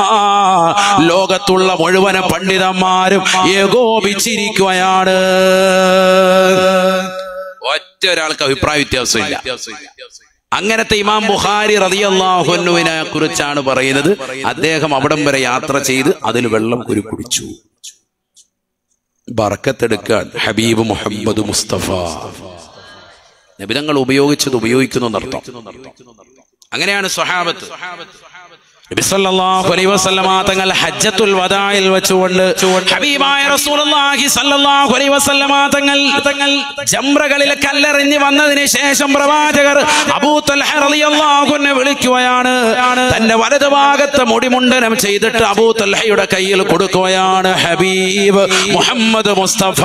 ലോകത്തുള്ള മുഴുവൻ പണ്ഡിതന്മാരും ഏകോപിച്ചിരിക്കുകയാണ്. ഒറ്റ ഒരാൾക്ക് അഭിപ്രായ വ്യത്യാസമില്ല. അങ്ങനത്തെ ഇമാം ബുഖാരി റളിയല്ലാഹു അൻഹുവിനെ കുറിച്ചാണ് പറയുന്നത്. അദ്ദേഹം അവിടം വരെ യാത്ര ചെയ്ത് അതിൽ വെള്ളം കുടിച്ചു. ബറക്കത്തെടുക്കാൻ ഹബീബ് മുഹമ്മദ് മുസ്തഫ നബി തങ്ങൾ ഉപയോഗിച്ചത് ഉപയോഗിക്കുന്നു എന്നർത്ഥം. അങ്ങനെയാണ് സ്വഹാബത്ത്. നബി സല്ലല്ലാഹു അലൈഹി വസല്ലമ തങ്ങൾ ഹജ്ജത്തുൽ വദാഇൽ വെച്ചുകൊണ്ട് ഹബീബായ റസൂലുള്ളാഹി സല്ലല്ലാഹു അലൈഹി വസല്ലമ തങ്ങൾ ജംറകളിൽ കല്ലെറിഞ്ഞ് വന്നതിന് ശേഷം പ്രവാചകർ അബൂ തൽഹ റളിയല്ലാഹു അൻഹു വിളിക്കുകയാണ്. തന്റെ വലതു ഭാഗത്തെ മുടിമുണ്ടനം ചെയ്തിട്ട് അബൂ തൽഹയുടെ കയ്യിൽ കൊടുക്കുകയാണ് ഹബീബ് മുഹമ്മദ് മുസ്തഫ.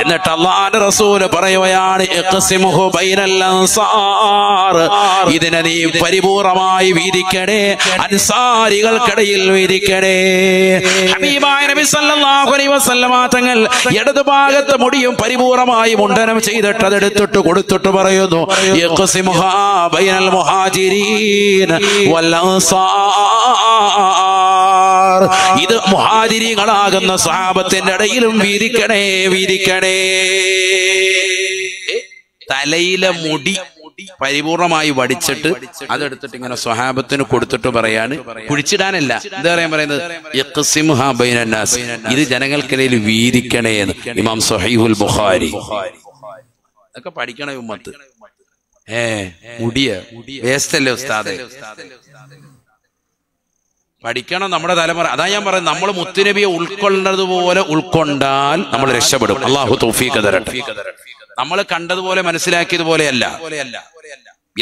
എന്നിട്ട് അല്ലാഹുവിന്റെ റസൂൽ പറയുകയാണ് ഇഖ്സിമുഹു ബൈനൽ അൻസാർ, ഇതിനെ നീ പരിപൂർണമായി വീതിക്ക, അൻസാരികൾക്കിടയിൽ വീതിക്കണേ. ഹബീബായ നബി സല്ലല്ലാഹു അലൈഹി വസല്ലമ തങ്ങൾ ഇടതു ഭാഗത്തെ മുടിയും പരിപൂർണമായി മുണ്ടനം ചെയ്തിട്ട് അതെടുത്തിട്ട് കൊടുത്തിട്ട് പറയുന്നു യഖ്സിമുഹാ ബൈനൽ മുഹാജിരീൻ വൽ അൻസാർ, ഇത് മുഹാജിരീങ്ങളാകുന്ന സ്വഹാബത്തിന്റെ ഇടയിലും വീതിക്കണേ വീതിക്കണേ. തലയിലെ മുടി പരിപൂർണമായി വടിച്ചിട്ട് അതെടുത്തിട്ട് ഇങ്ങനെ സ്വഹാബത്തിന് കൊടുത്തിട്ട് പറയാണ്, കുഴിച്ചിടാനല്ല, എന്താ പറയാൻ പറയുന്നത്, യഖ്സിമുഹാ ബൈനൻ നാസ്, ഇത് ജനങ്ങൾക്കിടയിൽ വീതിക്കണേ എന്ന് ഇമാം സഹീഹുൽ ബുഖാരി. അതൊക്കെ പഠിക്കണേ ഉമ്മത്ത്. മുടിയ വേസ്റ്റല്ലേ ഉസ്താദേ, പഠിക്കണം നമ്മുടെ തലമുറ. അതാ ഞാൻ പറയുന്നത്, നമ്മൾ മുത്തുനബിയെ ഉൾക്കൊള്ളതുപോലെ ഉൾക്കൊണ്ടാൽ നമ്മൾ രക്ഷപ്പെടും. അല്ലാഹു തൗഫീഖ് തരട്ടെ. നമ്മൾ കണ്ടതുപോലെ മനസ്സിലാക്കിയതുപോലെയല്ല.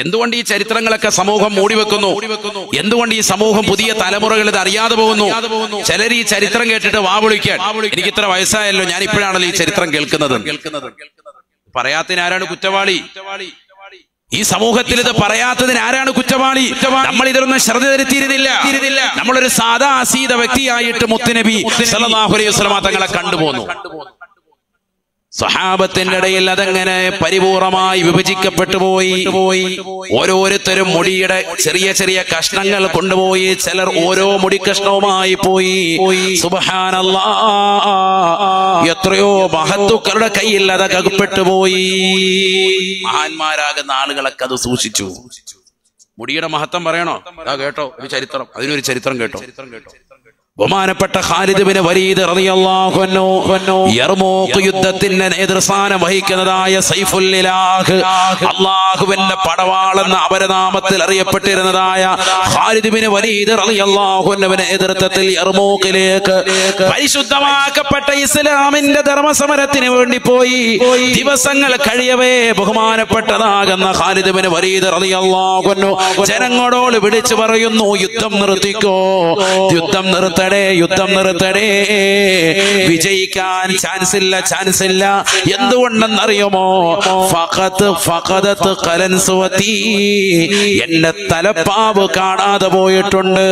എന്തുകൊണ്ട് ഈ ചരിത്രങ്ങളൊക്കെ സമൂഹം മൂടിവെക്കുന്നു? എന്തുകൊണ്ട് ഈ സമൂഹം പുതിയ തലമുറകൾ ഇത് അറിയാതെ പോകുന്നു? ചിലർ ഈ ചരിത്രം കേട്ടിട്ട് വാ വിളിക്കാൻ, എനിക്ക് ഇത്ര വയസ്സായല്ലോ, ഞാൻ ഇപ്പോഴാണല്ലോ ഈ ചരിത്രം കേൾക്കുന്നത്. പറയാത്തതിന് ആരാണ് കുറ്റവാളി? ഈ സമൂഹത്തിൽ ഇത് പറയാത്തതിന് ആരാണ് കുറ്റവാളി? നമ്മൾ ഇതിലൊന്നും ശ്രദ്ധ ചെലുത്തിയിരുന്നില്ല. നമ്മളൊരു സാധാ അസീത വ്യക്തിയായിട്ട് മുത്തുനബി സല്ലല്ലാഹു അലൈഹി വസല്ലമ തങ്ങളെ കണ്ടുപോന്നു. സഹാബത്തിന്റെ ഇടയിൽ അതങ്ങനെ പരിപൂർണമായി വിഭജിക്കപ്പെട്ടു പോയി. ഓരോരുത്തരും മുടിയുടെ ചെറിയ ചെറിയ കഷ്ണങ്ങൾ കൊണ്ടുപോയി. ചിലർ ഓരോ മുടി കഷ്ണവുമായി പോയി. സുബ്ഹാനല്ലാഹ്, എത്രയോ മഹത്തുക്കളുടെ കയ്യിൽ അത് അകപ്പെട്ടു പോയി. മഹാന്മാരാകുന്ന ആളുകളൊക്കെ അത് സൂക്ഷിച്ചു. മുടിയുടെ മഹത്വം പറയണോ? കേട്ടോ ഒരു ചരിത്രം, അതിനൊരു ചരിത്രം കേട്ടോ. ബഹുമാനപ്പെട്ട ഖാലിദ് ബിൻ വലീദ് റളിയല്ലാഹു അൻഹു യർമൂക്ക് യുദ്ധത്തിന്റെ നേതൃസ്ഥാനം വഹിക്കുന്നതായ സൈഫുൽ ഇലാഹ്, അല്ലാഹുവിന്റെ പടവാളെന്ന അപരനാമത്തിൽ അറിയപ്പെട്ടിരുന്നതായ ഖാലിദ് ബിൻ വലീദ് റളിയല്ലാഹു അൻഹുവിന്റെ നേതൃത്വത്തിൽ യർമൂക്കിലേക്ക് പരിശുദ്ധമാക്കപ്പെട്ട ഇസ്ലാമിന്റെ ധർമ്മസമരത്തിന് വേണ്ടി പോയി. ദിവസങ്ങൾ കഴിയവേ ബഹുമാനപ്പെട്ടതാകുന്ന ഖാലിദ് ബിൻ വലീദ് റളിയല്ലാഹു അൻഹു ജനങ്ങളോട് വിളിച്ചു പറയുന്നു, യുദ്ധം നിർത്തിക്കോ, യുദ്ധം നിർത്തണേ, യുദ്ധം നിർത്തണേ, വിജയിക്കാൻ ചാൻസ് ഇല്ല. എന്തുകൊണ്ടെന്നറിയുമോ? എന്റെ തലപ്പാവ് കാണാതെ പോയിട്ടുണ്ട്,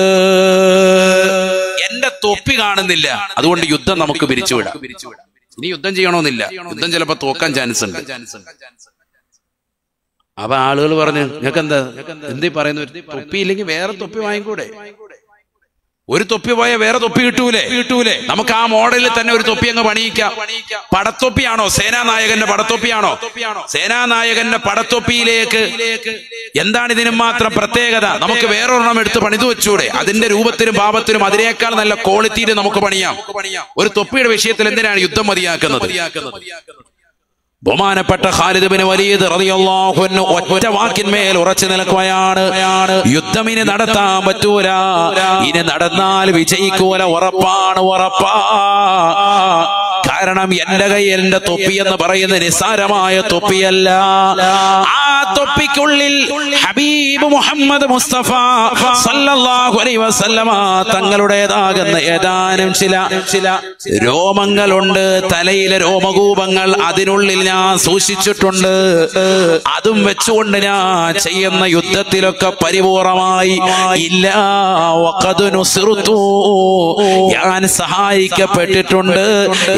എന്റെ തൊപ്പി കാണുന്നില്ല, അതുകൊണ്ട് യുദ്ധം നമുക്ക് പിരിച്ചുവിടാം. ഇനി യുദ്ധം ചെയ്യണമെന്നില്ല, യുദ്ധം ചിലപ്പോ തോക്കാൻ ചാൻസ് ഉണ്ട്. അപ്പൊ ആളുകൾ പറഞ്ഞു, നിങ്ങൾക്ക് എന്തീ പറയുന്നു, തൊപ്പി ഇല്ലെങ്കിൽ വേറെ തൊപ്പി വാങ്ങിക്കൂടെ? ഒരു തൊപ്പി പോയാൽ വേറെ തൊപ്പി കിട്ടൂലേ? നമുക്ക് ആ മോഡലിൽ തന്നെ ഒരു തൊപ്പി അങ്ങ് പണിയിക്കാം. പടത്തൊപ്പിയാണോ? സേനാനായകന്റെ പടത്തൊപ്പിയാണോ? സേനാനായകന്റെ പടത്തൊപ്പിയിലേക്ക് എന്താണ് ഇതിനും മാത്രം പ്രത്യേകത? നമുക്ക് വേറൊരെണ്ണം എടുത്ത് പണിതു വെച്ചൂടെ? അതിന്റെ രൂപത്തിനും ഭാവത്തിനും അതിനേക്കാൾ നല്ല ക്വാളിറ്റിയിൽ നമുക്ക് പണിയാം. ഒരു തൊപ്പിയുടെ വിഷയത്തിൽ എന്തിനാണ് യുദ്ധം മതിയാക്കുന്നത്? ബഹുമാനപ്പെട്ട ഖാലിദ് ബിൻ വലീദ് റളിയല്ലാഹു അൻഹു ഒറ്റ വാക്കിന്മേൽ ഉറച്ചു നിൽക്കുകയാണ്, യുദ്ധം ഇനി നടത്താൻ പറ്റൂല, ഇനി നടന്നാൽ വിജയിക്കൂല, ഉറപ്പാ. കാരണം എന്റെ കയ്യിൽ എന്റെ തൊപ്പി എന്ന് പറയുന്ന നിസ്സാരമായ തൊപ്പിയല്ല. ആ തൊപ്പിക്കുള്ളിൽ ഹബീബ് മുഹമ്മദ് മുസ്തഫ സല്ലല്ലാഹു അലൈഹി വസല്ലമ തങ്ങളുടേതാകുന്ന ഏതാനും ചില രോമങ്ങളുണ്ട്, തലയിലെ രോമകൂപങ്ങൾ അതിനുള്ളിൽ ഞാൻ സൂക്ഷിച്ചിട്ടുണ്ട്. അതും വെച്ചുകൊണ്ട് ഞാൻ ചെയ്യുന്ന യുദ്ധത്തിലൊക്കെ പരിപൂർണമായി ഇല്ല, ഞാൻ സഹായിക്കപ്പെട്ടിട്ടുണ്ട്,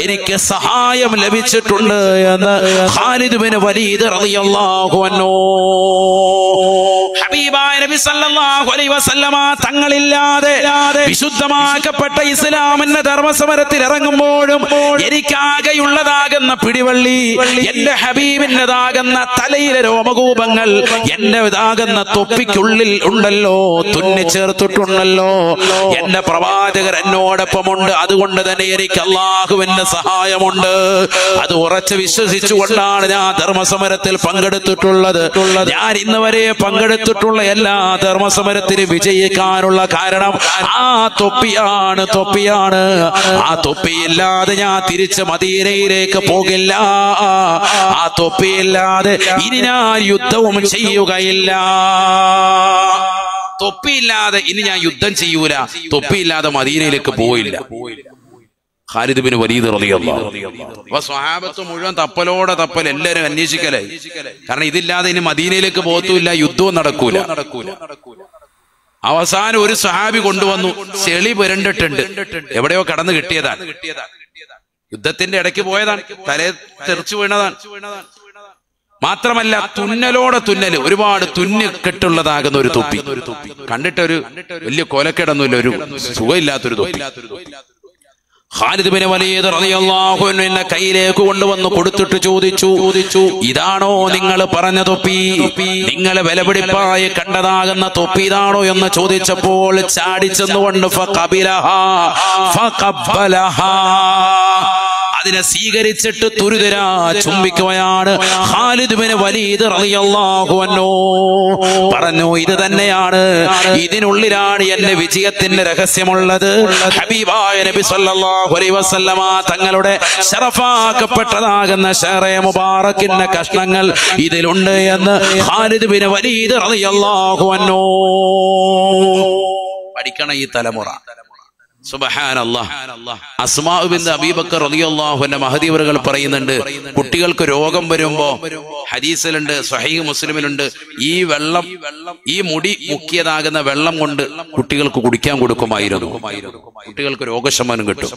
എനിക്ക് സഹായം ലഭിച്ചിട്ടുണ്ട് എന്ന് ഖാലിദ് ബിൻ വലീദ് റളിയല്ലാഹു അൻഹു ഹബീബായ നബി സല്ലല്ലാഹു അലൈഹി വസല്ലമ തങ്ങളില്ലാതെ വിശുദ്ധമാക്കപ്പെട്ട ഇസ്ലാമിന്റെ ധർമ്മസമരത്തിൽ ഇറങ്ങുമ്പോഴും എനിക്കാകെയുള്ളതാകുന്ന പിടിവള്ളി എന്റെ ഹബീബിൻ്റെതാകുന്ന തലയിലെ രോമകൂപങ്ങൾ എന്റേതാകുന്ന തൊപ്പിക്കുള്ളിൽ ഉണ്ടല്ലോ, തുന്നി ചേർത്തിട്ടുണ്ടല്ലോ. എന്റെ പ്രവാചകർ എന്നോടൊപ്പമുണ്ട്, അതുകൊണ്ട് തന്നെ എനിക്ക് അല്ലാഹുവിന്റെ സഹായമുണ്ട്. അത് ഉറച്ചു വിശ്വസിച്ചുകൊണ്ടാണ് ഞാൻ ധർമ്മസമരത്തിൽ പങ്കെടുത്തിട്ടുള്ളത്. ഞാൻ ഇന്ന് വരെ പങ്കെടുത്തിട്ടുള്ള എല്ലാ ധർമ്മസമരത്തിലും വിജയിക്കാനുള്ള കാരണം ആ തൊപ്പിയാണ്. ആ തൊപ്പിയില്ലാതെ ഞാൻ തിരിച്ച് മദീനയിലേക്ക് പോകില്ല. ആ തൊപ്പിയില്ലാതെ ഇനി ഞാൻ യുദ്ധവും ചെയ്യുകയില്ല. തൊപ്പിയില്ലാതെ ഇനി ഞാൻ യുദ്ധം ചെയ്യൂല, തൊപ്പിയില്ലാതെ മദീനയിലേക്ക് പോയില്ല. ഖാലിദ് ബിൻ വലീദ് റളിയല്ലാഹു അൻഹു സ്വഹാബത്ത് മുഴുവൻ തപ്പലോടെ തപ്പൽ, എല്ലാവരും അന്വേഷിക്കലായി. കാരണം ഇതില്ലാതെ ഇനി മദീനയിലേക്ക് പോകത്തുമില്ല, യുദ്ധവും നടക്കൂല. അവസാനം ഒരു സ്വഹാബി കൊണ്ടുവന്നു, ചെളി പുരണ്ടിട്ടുണ്ട്, എവിടെയോ കടന്നു കിട്ടിയതാണ്, യുദ്ധത്തിന്റെ ഇടയ്ക്ക് പോയതാണ്, തലേ തെറിച്ചു വീണതാണ്. മാത്രമല്ല തുന്നല്, ഒരുപാട് തുന്നി കെട്ടുള്ളതാകുന്ന ഒരു തൊപ്പി. കണ്ടിട്ടൊരു വലിയ കൊലക്കേടൊന്നുമില്ല, ഒരു സുഖമില്ലാത്തൊരു തൊപ്പി. ഖാലിദ് ബിൻ വലീദ് റളിയല്ലാഹു അൻഹു എന്നെ കയ്യിലേക്ക് കൊണ്ടുവന്ന് കൊടുത്തിട്ട് ചോദിച്ചു, ഇതാണോ നിങ്ങൾ പറഞ്ഞ തൊപ്പി? നിങ്ങൾ വിലപിടിപ്പായി കണ്ടതാകുന്ന തൊപ്പി ഇതാണോ എന്ന് ചോദിച്ചപ്പോൾ ചാടിച്ചെന്നുകൊണ്ട് അതിനെ സ്വീകരിച്ചിട്ട് തുരുതിരാ ചുംബിക്കുകയാണ്. ഖാലിദ് ബിൻ വലീദ് റളിയല്ലാഹു അൻഹു പറഞ്ഞു, ഇത് തന്നെയാണ്, ഇതിനുള്ളിലാണ് എന്റെ വിജയത്തിന്റെ രഹസ്യമുള്ളത്. ഹബീബായ നബി സല്ലല്ലാഹു അലൈഹി വസല്ലമ തങ്ങളുടെ ശറഫാക്കപ്പെട്ടതാകുന്ന ഷറേ മുബാറക്കിന്റെ കഷ്ണങ്ങൾ ഇതിലുണ്ട് എന്ന് ഖാലിദ് ബിൻ വലീദ് റളിയല്ലാഹു അൻഹു. പഠിക്കണം ഈ തലമുറ. സുബ്ഹാനല്ലാഹ്. അസ്മാ ബിൻത് അബീ ബക്കർ റളിയല്ലാഹു അൻഹ മഹദിവറുകൾ പറയുന്നുണ്ട്, കുട്ടികൾക്ക് രോഗം വരുമ്പോ ഹദീസിലുണ്ട്, സ്വഹീഹ് മുസ്ലിമിലുണ്ട്, ഈ വെള്ളം, ഈ മുടി മുക്കിയതാകുന്ന വെള്ളം കൊണ്ട് കുട്ടികൾക്ക് കുടിക്കാൻ കൊടുക്കുമായിരുന്നു. കുട്ടികൾക്ക് രോഗശമനം കിട്ടും.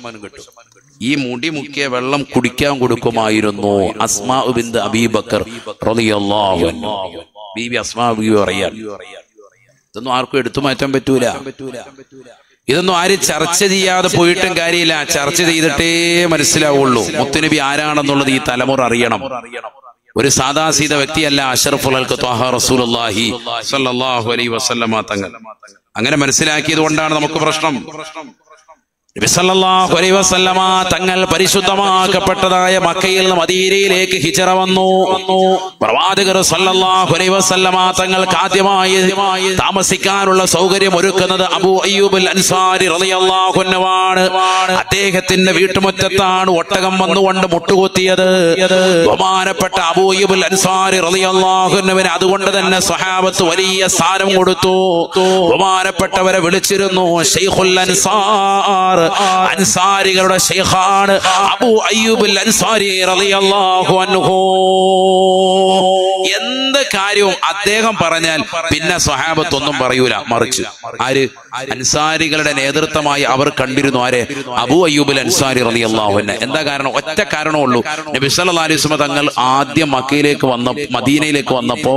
ഈ മുടി മുക്കിയ വെള്ളം കുടിക്കാൻ കൊടുക്കുമായിരുന്നു. അസ്മാ ബിൻത് അബീ ബക്കർ റളിയല്ലാഹു അൻഹ, ബീബി അസ്മാ ബീവി പറയാൻ. ഇതൊന്നും ആർക്കും എടുത്തു മാറ്റാൻ പറ്റൂല. ഇതൊന്നും ആരും ചർച്ച ചെയ്യാതെ പോയിട്ടും കാര്യമില്ല, ചർച്ച ചെയ്തിട്ടേ മനസ്സിലാവുള്ളൂ. മുത്തുനബി ആരാണെന്നുള്ളത് ഈ തലമുറ അറിയണം. ഒരു സാദാസീത വ്യക്തിയല്ല അഷ്റഫുൽ ഖൽഖ് ത്വാഹ റസൂലുള്ളാഹി സ്വല്ലല്ലാഹു അലൈഹി വസല്ലമ തങ്ങൾ. അങ്ങനെ മനസ്സിലാക്കിയത് കൊണ്ടാണ് നമുക്ക് പ്രശ്നം. നബി സല്ലല്ലാഹു അലൈഹി വസല്ലമ തങ്ങൾ പരിശുദ്ധമാക്കപ്പെട്ടതായ മക്കയിൽ നിന്ന് മദീനയിലേക്ക് ഹിജറ വന്നു. പ്രവാചകർ സല്ലല്ലാഹു അലൈഹി വസല്ലമ തങ്ങൾക്ക് ആദ്യമായി താമസിക്കാനുള്ള സൗകര്യം ഒരുക്കുന്നത് അബൂ അയ്യൂബ് അൻസാരി റളിയല്ലാഹു അൻഹുവാണ്. അദ്ദേഹത്തിന്റെ വീട്ടുമുറ്റത്താണ് ഒട്ടകം വന്നുകൊണ്ട് മുട്ടുകുത്തിയത്. ബഹുമാനപ്പെട്ട അബൂ അയ്യൂബ് അൻസാരി റളിയല്ലാഹു അൻഹുവിന് അതുകൊണ്ട് തന്നെ സ്വഹാബത്ത് വലിയ സ്ഥാനം കൊടുത്തു. ബഹുമാനപ്പെട്ടവരെ വിളിച്ചിരുന്നു ശൈഖുൽ അൻസാർ, അൻസാരികളുടെ ശൈഖാണ് അബൂ അയ്യൂബ് അൻസാരി റളിയല്ലാഹു അൻഹു. എന്ത് കാര്യവും അദ്ദേഹം പറഞ്ഞാൽ പിന്നെ സ്വഹാബത്ത് ഒന്നും പറയൂല. മറിച്ച് ആര്? അൻസാരികളുടെ നേതൃത്വമായി അവർ കണ്ടിരുന്നു ആരെ? അബൂ അയ്യൂബ് അൻസാരി റളിയല്ലാഹു അൻഹു. എന്താ കാരണം? ഒറ്റ കാരണമുള്ളൂ. നബി സല്ലല്ലാഹു അലൈഹി വസല്ലം തങ്ങൾ ആദ്യം മക്കയിലേക്ക് മദീനയിലേക്ക് വന്നപ്പോ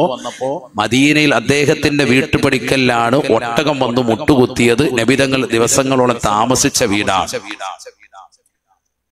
മദീനയിൽ അദ്ദേഹത്തിന്റെ വീട്ടുപടിക്കലാണ് ഒട്ടകം വന്നു മുട്ടുകുത്തിയത്. നബി തങ്ങൾ ദിവസങ്ങളോളം താമസിച്ച വീടാണ്.